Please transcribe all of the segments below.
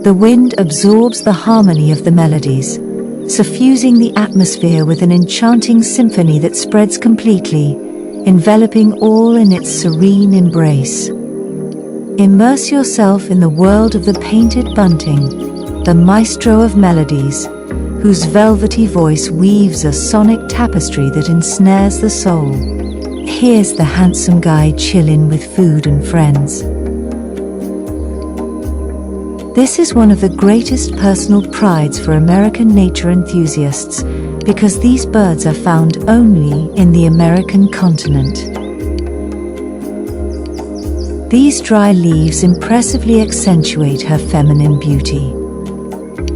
The wind absorbs the harmony of the melodies, suffusing the atmosphere with an enchanting symphony that spreads completely, enveloping all in its serene embrace. Immerse yourself in the world of the painted bunting, the maestro of melodies, whose velvety voice weaves a sonic tapestry that ensnares the soul. Here's the handsome guy chillin' with food and friends. This is one of the greatest personal prides for American nature enthusiasts, because these birds are found only in the American continent. These dry leaves impressively accentuate her feminine beauty.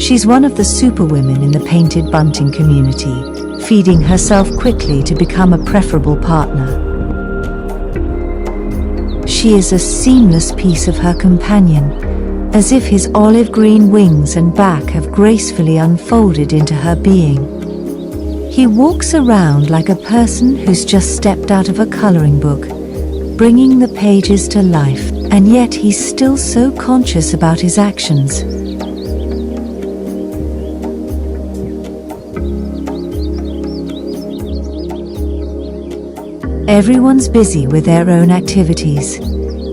She's one of the superwomen in the painted bunting community, feeding herself quickly to become a preferable partner. She is a seamless piece of her companion, as if his olive green wings and back have gracefully unfolded into her being. He walks around like a person who's just stepped out of a coloring book, bringing the pages to life, and yet he's still so conscious about his actions. Everyone's busy with their own activities,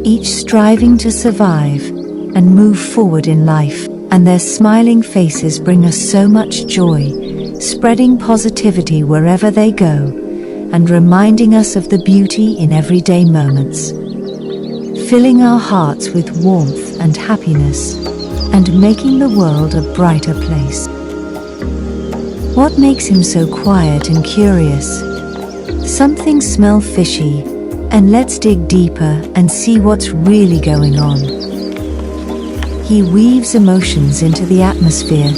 each striving to survive and move forward in life, and their smiling faces bring us so much joy, spreading positivity wherever they go, and reminding us of the beauty in everyday moments, filling our hearts with warmth and happiness, and making the world a brighter place. What makes him so quiet and curious? Something smells fishy, and let's dig deeper and see what's really going on. He weaves emotions into the atmosphere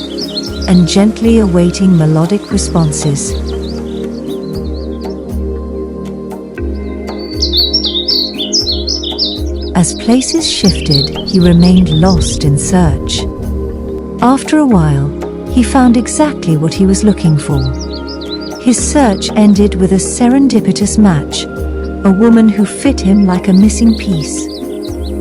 and gently awaiting melodic responses. As places shifted, he remained lost in search. After a while, he found exactly what he was looking for. His search ended with a serendipitous match, a woman who fit him like a missing piece.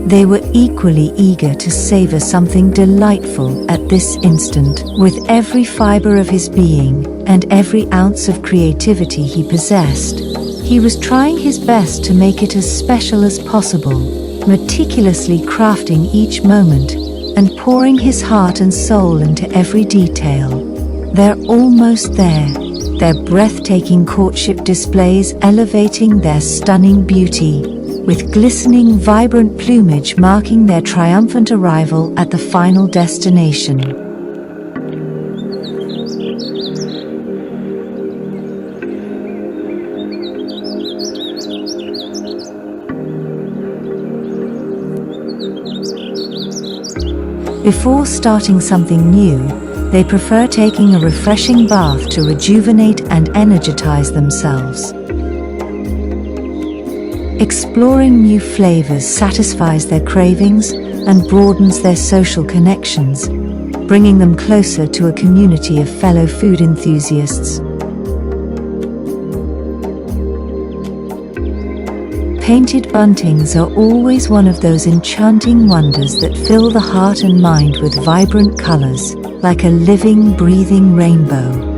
They were equally eager to savor something delightful at this instant. With every fiber of his being and every ounce of creativity he possessed, he was trying his best to make it as special as possible, meticulously crafting each moment and pouring his heart and soul into every detail. They're almost there, their breathtaking courtship displays elevating their stunning beauty, with glistening, vibrant plumage marking their triumphant arrival at the final destination. Before starting something new, they prefer taking a refreshing bath to rejuvenate and energize themselves. Exploring new flavors satisfies their cravings and broadens their social connections, bringing them closer to a community of fellow food enthusiasts. Painted buntings are always one of those enchanting wonders that fill the heart and mind with vibrant colors, like a living, breathing rainbow.